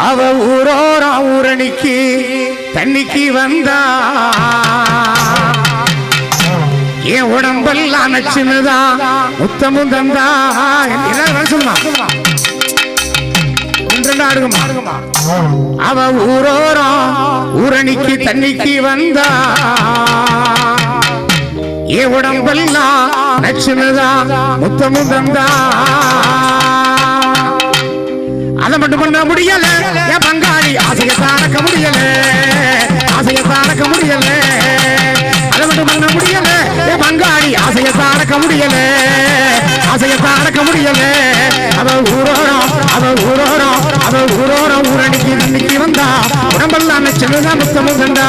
அவ ஊரோரா ஊரணிக்கு தண்ணிக்கு வந்தா என் உடம்பெல்லாம் நச்சுன்னுதான் முத்தமும் தந்தா சொல்லுமா அவ ஊரோரா ஊரணிக்கு தண்ணிக்கு வந்தா என் உடம்பெல்லாம் நச்சுன்னுதான் முத்தமும் தந்தா அதை மட்டும் பண்ண முடியல என் பங்காளி ஆசையத்தான் அடக்க முடியல ஆசையத்தான் அடக்க முடியல அதை மட்டும் பண்ண முடியல என் பங்காளி ஆசையத்தான் அடக்க முடியல ஆசையத்தான் அடக்க முடியல அவ ஊரோரம் ஊரணிக்கு இன்னைக்கு வந்தா உடம்பெல்லாம் நச்சுன்னுதான் முத்தமும் தந்தா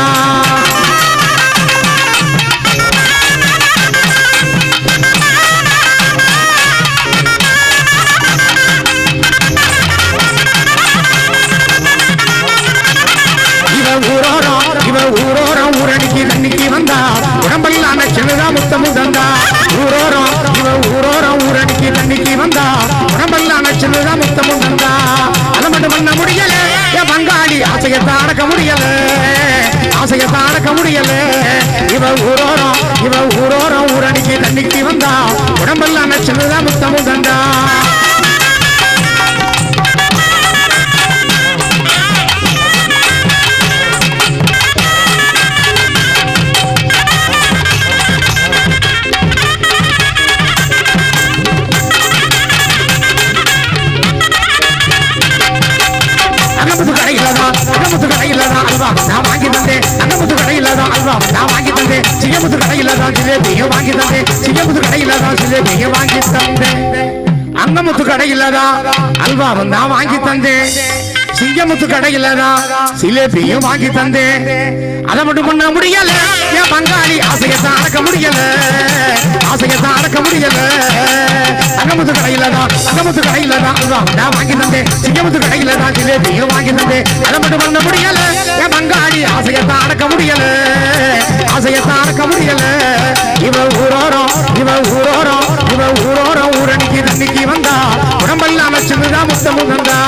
ஊரோரம் ஊரணிக்கு தண்ணிக்கு வந்தா உடம்பெல்லாம் நச்சுன்னுதான் முத்தமும் தந்தா ஊரோரம் ஊரணிக்கு தண்ணிக்கு வந்தா உடம்பெல்லாம் நச்சுன்னுதான் முத்தமும் தந்தா அதை மட்டும் பண்ண முடியல என் பங்காளி ஆசையத்தான் அடக்க முடியல ஆசையத்தான் அடக்க முடியல இவ ஊரோரம் ஊரணிக்கு தண்ணிக்கு வந்தா உடம்பெல்லாம் நச்சுன்னுதான் முத்தமும் தந்தா அங்கமுத்து கடையில்தான் அல்வா நான் வாங்கி தந்தேன் அங்கமுத்து கடையில்தான் அல்வா நான் வாங்கி தந்தேன் சிங்கமுத்து கடையில்தான் ஜிலேபியும் வாங்கி தந்தேன் சிங்கமுத்து கடையில்தான் ஜிலேபியும் வாங்கி தந்தேன் அங்கமுத்து கடையில்தான் அல்வாவும் நான் வாங்கி தந்தேன் சிங்கமுத்து கடையில்தான் ஜிலேபியும் வாங்கி தந்தேன் அதை மட்டும் பண்ண முடியல என் பங்காளி ஆசையத்தான் அடக்க முடியல ஆசையத்தான் அடக்க முடியல அங்கமுத்து கடையில்தான் அல்வா நான் வாங்கி தந்தேன் சிங்கமுத்து கடையில்தான் ஜிலேபியும் வாங்கி தந்தேன் அதை மட்டும் பண்ண முடியல என் பங்காளி ஆசையத்தான் அடக்க முடியல ஆசையத்தான் அடக்க முடியல இவ ஊரோரம் ஊரணிக்கு தண்ணிக்கு வந்தா உடம்பெல்லாம் நச்சுன்னுதான் முத்தமும் தந்தா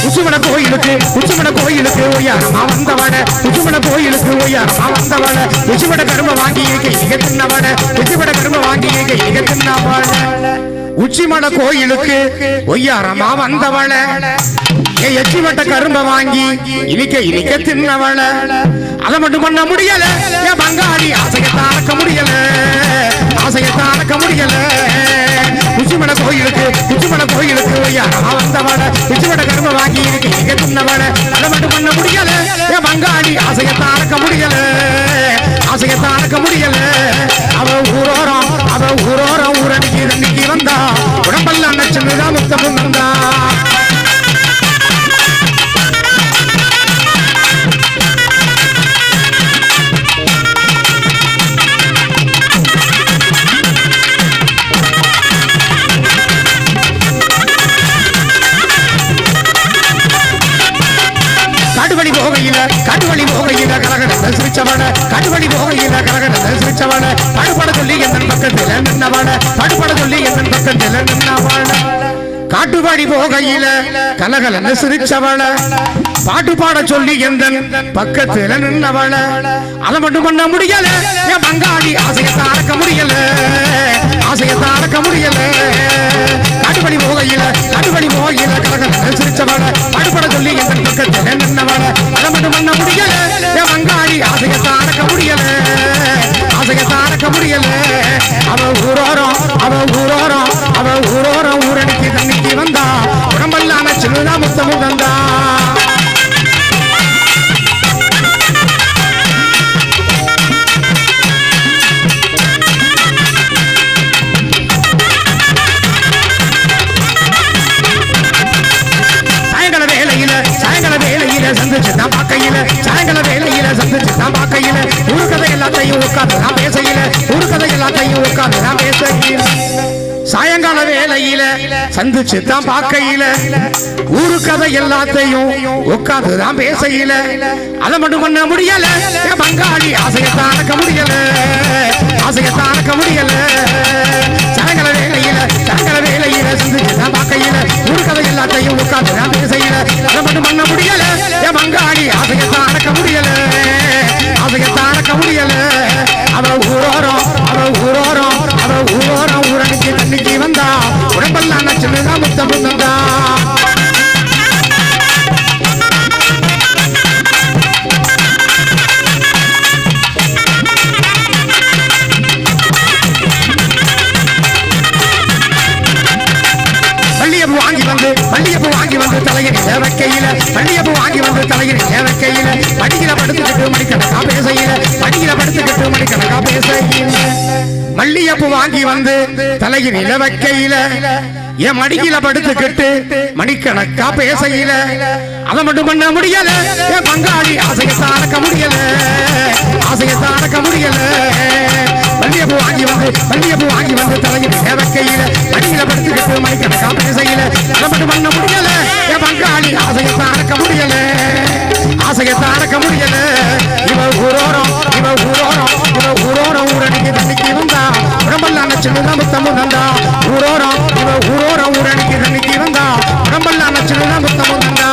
உச்சிமட கோயிலுக்கு ஒய்யாரமா வந்தவன உச்சிமட கோயிலுக்கு ஒய்யாரமா வந்தவன உச்சிமட கரும்பு வாங்கி இங்க தின்னவன உச்சிமட கரும்பு வாங்கி இங்க தின்னவன உச்சிமட கோயிலுக்கு ஒய்யாரமா வந்தவள எச்சிமட்ட கரும்பை வாங்கி இனிக்க தின்னவள அதை மட்டும் பண்ண முடியல என் பங்காளி ஆசையத்தான் அடக்க முடியல ஆசையத்தான் அடக்க முடியல உச்சிமட கோயிலுக்கு ஒய்யாரமா வந்தவள உச்சிமட கரும்பை வாங்கி இனிக்க தின்னவள அதை மட்டும் பண்ண முடியல என் பங்காளி ஆசையத்தான் அடக்க முடியல ஆசையத்தான் அடக்க முடியல அவ ஊரோரம் ஊரணிக்கு தண்ணிக்கு வந்தா உடம்பெல்லாம் நச்சுன்னுதான் முத்தமும் தந்தா காட்டுவழி போகையில கரகடத்தை சிரிச்சவன காட்டுவழி போகையில கரகடத்தை சிரிச்சவன பாடுபட சொல்லி என் பக்கத்துல நின்னவன பாடுபட சொல்லி என் பக்கத்துல நின்னவன காட்டுவழி போகையில கலகலன்னு சிரிச்சவள பாட்டு பாட சொல்லி எந்த பக்கத்துல நின்னவள அதை மட்டும் பண்ண முடியல என் பங்காளி ஆசையத்தான் அடக்க முடியல ஆசையத்தான் அடக்க முடியல காட்டுவழி போகையில கலகலன்னு சிரிச்சவள பாடுபட சொல்லி என் பக்கத்துல நின்னவள அதை மட்டும் பண்ண முடியல என் பங்காளி ஆசையத்தான் அடக்க முடியல ஆசையத்தான் அடக்க முடியல அவ ஊரோரம் ஊரணிக்கு தண்ணிக்கு வந்தா உடம்பெல்லாம் நச்சுன்னுதான் முத்தமும் தந்தா சாயங்கால வேலையில சந்திச்சு தான் பார்க்கையில சாயங்கால வேலையில சந்திச்சு தான் பார்க்கையில ஒரு கதை எல்லாத்தையும் உட்காந்து நான் பேசையில ஒரு கதை எல்லாத்தையும் உட்காந்து நான் பேசையில சாயங்கால வேலையில சந்திச்சு தான் பார்க்கையில ஊரு கதை எல்லாத்தையும் உட்காந்து தான் பேசையில அதை மட்டும் பண்ண முடியல என் பங்காளி ஆசையத்தான் அடக்க முடியல ஆசையத்தான் அடக்க முடியல சரங்கல வேலையில சந்திச்சு தான் பார்க்கையில ஊரு கதை எல்லாத்தையும் உட்காந்து தான் பேசையில அதை மட்டும் பண்ண முடியல என் பங்காளி ஆசையத்தான் அடக்க முடியல ஆசையத்தான் அடக்க முடியல அவ ஊரோரம் ஊரணிக்கு தண்ணிக்கு வந்தா உடம்பெல்லாம் நச்சுதான் முத்தம் முத்தந்தா மல்லியப்பூ வாங்கி வந்து தலையில் வைக்கையில மல்லியப்பூ வாங்கி வந்து தலையில் வைக்கையில மடியில படுத்துக்கிட்டு மணிக்கணக்கா பேசையில மடியில படுத்துக்கிட்டு மணிக்கணக்கா பேசையில மல்லியப்பூ வாங்கி வந்து தலையில் வைக்கையில என் மடியில படுத்துக்கிட்டு மணிக்கணக்கா பேசையில அதை மட்டும் பண்ண முடியல என் பங்காளி ஆசையத்தான் அடக்க முடியல ஆசையத்தான் அடக்க முடியல மல்லியப்பூ வாங்கி வந்து தலையில் வைக்கையில மடியில படுத்துக்கிட்டு மணிக்கணக்கா பேசையில அதை மட்டும் பண்ண முடியல என் பங்காளி ஆசையத்தான் அடக்க முடியல ஆசையத்தான் அடக்க முடியல இவ ஊரோரம் ஊரணிக்கு தண்ணிக்கு வந்தா உடம்பெல்லாம் நச்சுதான் முத்தமும் தந்தா ஊரோரம் ஊரணிக்கு தண்ணிக்கு வந்தா உடம்பெல்லாம் நச்சுதான் முத்தமும் தந்தா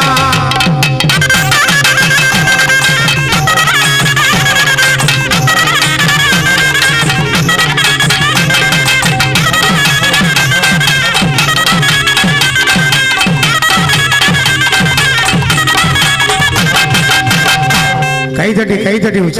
கைதட்டி